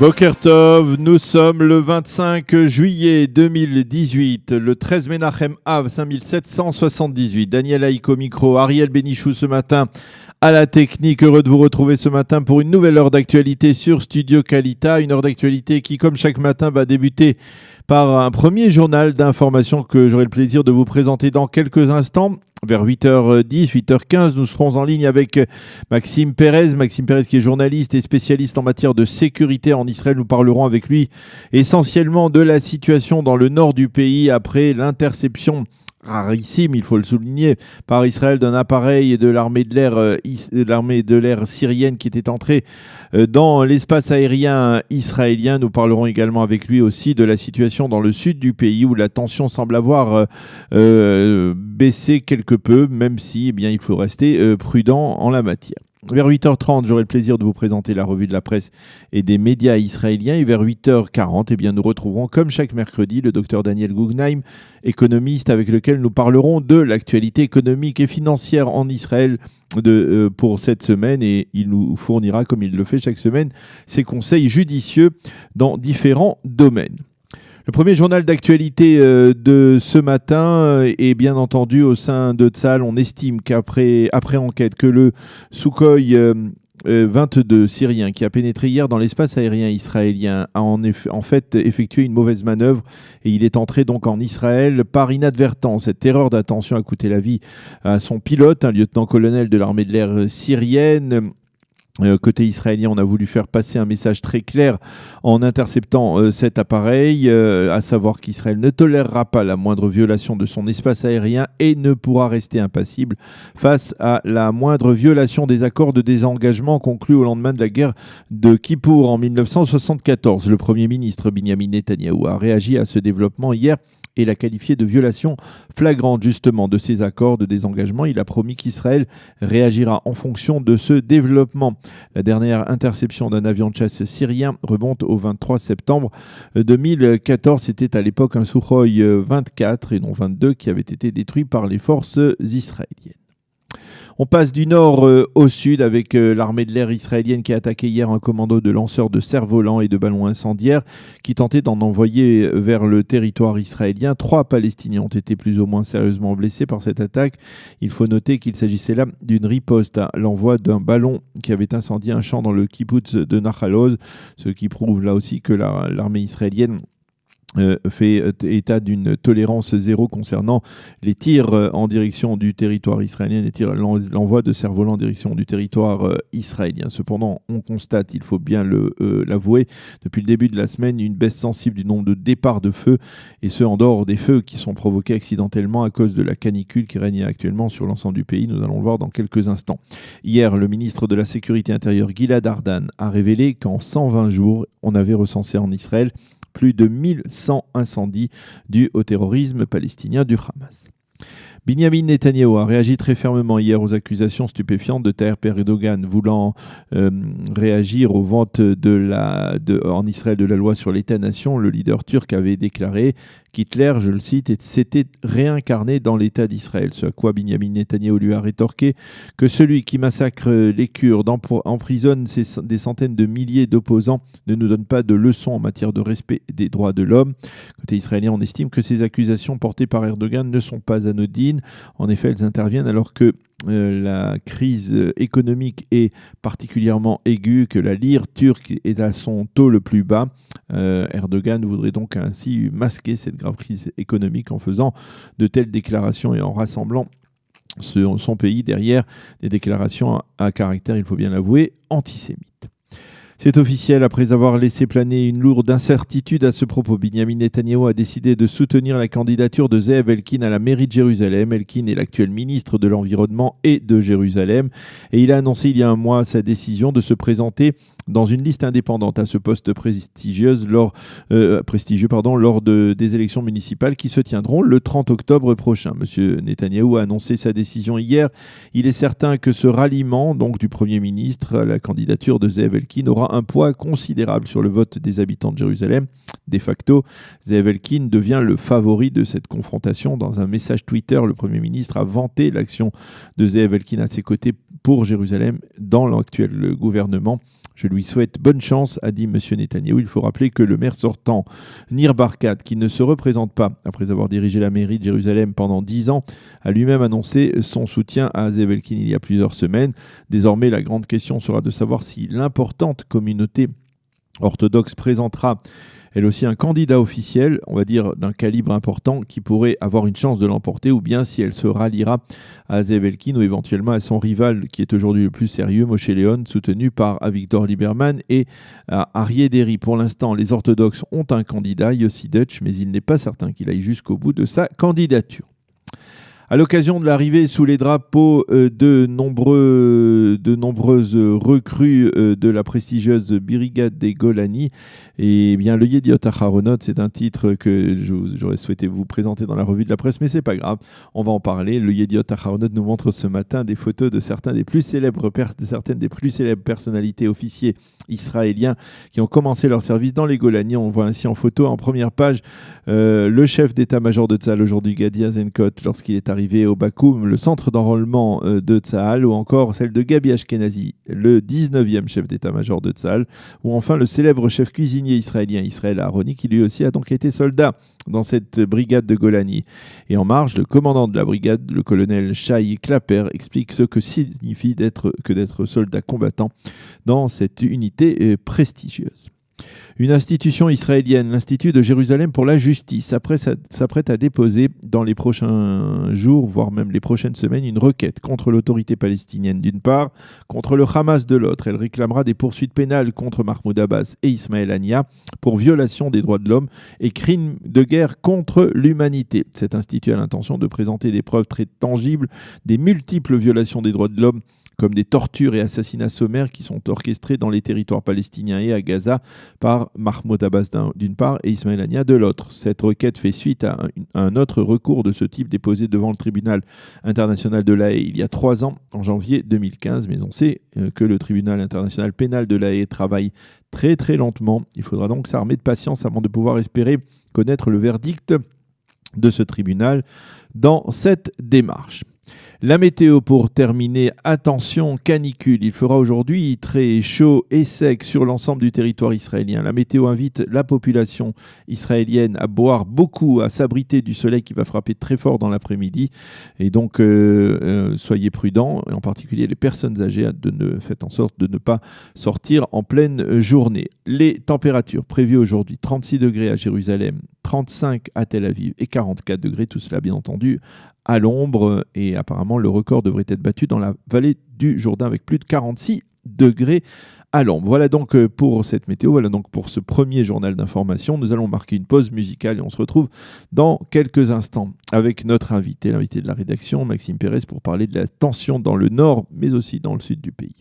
Boker Tov, nous sommes le 25 juillet 2018, le 13 Menachem Av 5778. Daniel Haïko micro, Ariel Bénichou ce matin à la technique. Heureux de vous retrouver ce matin pour une nouvelle heure d'actualité sur Studio Kalita. Une heure d'actualité qui, comme chaque matin, va débuter par un premier journal d'information que j'aurai le plaisir de vous présenter dans quelques instants. Vers 8h10, 8h15, nous serons en ligne avec Maxime Pérez. Maxime Pérez qui est journaliste et spécialiste en matière de sécurité en Israël. Nous parlerons avec lui essentiellement de la situation dans le nord du pays après l'interception rarissime, il faut le souligner, par Israël d'un appareil de l'armée de l'air syrienne qui était entré dans l'espace aérien israélien. Nous parlerons également avec lui aussi de la situation dans le sud du pays où la tension semble avoir baissé quelque peu, même si il faut rester prudent en la matière. Vers 8h30, j'aurai le plaisir de vous présenter la revue de la presse et des médias israéliens. Et vers 8h40, nous retrouverons, comme chaque mercredi, le docteur Daniel Guggenheim, économiste, avec lequel nous parlerons de l'actualité économique et financière en Israël pour cette semaine. Et il nous fournira, comme il le fait chaque semaine, ses conseils judicieux dans différents domaines. Le premier journal d'actualité de ce matin est bien entendu au sein de Tsahal. On estime après enquête que le Sukhoi 22 syrien qui a pénétré hier dans l'espace aérien israélien a en fait effectué une mauvaise manœuvre et il est entré donc en Israël par inadvertance. Cette erreur d'attention a coûté la vie à son pilote, un lieutenant-colonel de l'armée de l'air syrienne. Côté israélien, on a voulu faire passer un message très clair en interceptant cet appareil, à savoir qu'Israël ne tolérera pas la moindre violation de son espace aérien et ne pourra rester impassible face à la moindre violation des accords de désengagement conclus au lendemain de la guerre de Kippour en 1974. Le Premier ministre Binyamin Netanyahou a réagi à ce développement hier et l'a qualifié de violation flagrante justement de ces accords de désengagement. Il a promis qu'Israël réagira en fonction de ce développement. La dernière interception d'un avion de chasse syrien remonte au 23 septembre 2014. C'était à l'époque un Sukhoi 24 et non 22 qui avait été détruit par les forces israéliennes. On passe du nord au sud avec l'armée de l'air israélienne qui a attaqué hier un commando de lanceurs de cerfs-volants et de ballons incendiaires qui tentaient d'en envoyer vers le territoire israélien. 3 Palestiniens ont été plus ou moins sérieusement blessés par cette attaque. Il faut noter qu'il s'agissait là d'une riposte à l'envoi d'un ballon qui avait incendié un champ dans le kibbutz de Nahal Oz, ce qui prouve là aussi que l'armée israélienne fait état d'une tolérance zéro concernant les tirs en direction du territoire israélien, l'envoi de cerfs-volants en direction du territoire israélien. Cependant, on constate, il faut bien l'avouer, depuis le début de la semaine, une baisse sensible du nombre de départs de feux, et ce en dehors des feux qui sont provoqués accidentellement à cause de la canicule qui règne actuellement sur l'ensemble du pays. Nous allons le voir dans quelques instants. Hier, le ministre de la Sécurité intérieure, Gilad Ardan, a révélé qu'en 120 jours, on avait recensé en Israël plus de 1100 incendies dus au terrorisme palestinien du Hamas. Binyamin Netanyahou a réagi très fermement hier aux accusations stupéfiantes de Tayyip Erdogan voulant réagir aux ventes en Israël de la loi sur l'État-nation. Le leader turc avait déclaré qu'Hitler, je le cite, s'était réincarné dans l'État d'Israël. Ce à quoi Binyamin Netanyahou lui a rétorqué que celui qui massacre les Kurdes, emprisonne des centaines de milliers d'opposants, ne nous donne pas de leçons en matière de respect des droits de l'homme. Côté israélien, on estime que ces accusations portées par Erdogan ne sont pas anodines. En effet, elles interviennent alors que la crise économique est particulièrement aiguë, que la lire turque est à son taux le plus bas. Erdogan voudrait donc ainsi masquer cette grave crise économique en faisant de telles déclarations et en rassemblant son pays derrière des déclarations à caractère, il faut bien l'avouer, antisémite. C'est officiel, après avoir laissé planer une lourde incertitude à ce propos, Binyamin Netanyahou a décidé de soutenir la candidature de Zeev Elkin à la mairie de Jérusalem. Elkin est l'actuel ministre de l'Environnement et de Jérusalem et il a annoncé il y a un mois sa décision de se présenter dans une liste indépendante à ce poste prestigieux lors des élections municipales qui se tiendront le 30 octobre prochain. Monsieur Netanyahou a annoncé sa décision hier. Il est certain que ce ralliement donc du Premier ministre à la candidature de Zeev Elkin aura un poids considérable sur le vote des habitants de Jérusalem. De facto, Zeev Elkin devient le favori de cette confrontation. Dans un message Twitter, le Premier ministre a vanté l'action de Zeev Elkin à ses côtés pour Jérusalem dans l'actuel gouvernement. Je lui souhaite bonne chance, a dit M. Netanyahou. Il faut rappeler que le maire sortant, Nir Barkat, qui ne se représente pas après avoir dirigé la mairie de Jérusalem pendant 10 ans, a lui-même annoncé son soutien à Zeev Elkin il y a plusieurs semaines. Désormais, la grande question sera de savoir si l'importante communauté orthodoxe présentera elle aussi un candidat officiel, on va dire d'un calibre important, qui pourrait avoir une chance de l'emporter, ou bien si elle se ralliera à Zeev Elkin ou éventuellement à son rival qui est aujourd'hui le plus sérieux, Moshe Leon, soutenu par Avigdor Lieberman et Aryeh Deri. Pour l'instant, les orthodoxes ont un candidat, Yossi Deutsch, mais il n'est pas certain qu'il aille jusqu'au bout de sa candidature. À l'occasion de l'arrivée sous les drapeaux de nombreuses recrues de la prestigieuse Brigade des Golani, et bien le Yediot Aharonot, c'est un titre que j'aurais souhaité vous présenter dans la revue de la presse, mais c'est pas grave, on va en parler. Le Yediot Aharonot nous montre ce matin des photos de certaines des plus célèbres personnalités officiers israéliens qui ont commencé leur service dans les Golani. On voit ainsi en photo en première page le chef d'état-major de Tzahal aujourd'hui, Gadi Azenkot, lorsqu'il est arrivé au Bakoum, le centre d'enrôlement de Tzahal, ou encore celle de Gabi Ashkenazi, le 19e chef d'état-major de Tzahal, ou enfin le célèbre chef cuisinier israélien Israël Aharoni, qui lui aussi a donc été soldat dans cette brigade de Golani. Et en marge, le commandant de la brigade, le colonel Shai Clapper, explique ce que signifie d'être soldat combattant dans cette unité prestigieuse. Une institution israélienne, l'Institut de Jérusalem pour la justice, s'apprête à déposer dans les prochains jours, voire même les prochaines semaines, une requête contre l'autorité palestinienne d'une part, contre le Hamas de l'autre. Elle réclamera des poursuites pénales contre Mahmoud Abbas et Ismaël Haniyeh pour violation des droits de l'homme et crimes de guerre contre l'humanité. Cet institut a l'intention de présenter des preuves très tangibles des multiples violations des droits de l'homme, comme des tortures et assassinats sommaires qui sont orchestrés dans les territoires palestiniens et à Gaza par Mahmoud Abbas d'une part et Ismaël Haniyeh de l'autre. Cette requête fait suite à un autre recours de ce type déposé devant le tribunal international de La Haye il y a 3 ans, en janvier 2015. Mais on sait que le tribunal international pénal de La Haye travaille très très lentement. Il faudra donc s'armer de patience avant de pouvoir espérer connaître le verdict de ce tribunal dans cette démarche. La météo pour terminer, attention, canicule. Il fera aujourd'hui très chaud et sec sur l'ensemble du territoire israélien. La météo invite la population israélienne à boire beaucoup, à s'abriter du soleil qui va frapper très fort dans l'après-midi. Et donc, soyez prudents, en particulier les personnes âgées, faites en sorte de ne pas sortir en pleine journée. Les températures prévues aujourd'hui, 36 degrés à Jérusalem, 35 à Tel Aviv et 44 degrés, tout cela bien entendu à l'ombre, et apparemment le record devrait être battu dans la vallée du Jourdain avec plus de 46 degrés à l'ombre. Voilà donc pour cette météo, voilà donc pour ce premier journal d'information. Nous allons marquer une pause musicale et on se retrouve dans quelques instants avec notre invité, l'invité de la rédaction, Maxime Pérez, pour parler de la tension dans le nord mais aussi dans le sud du pays.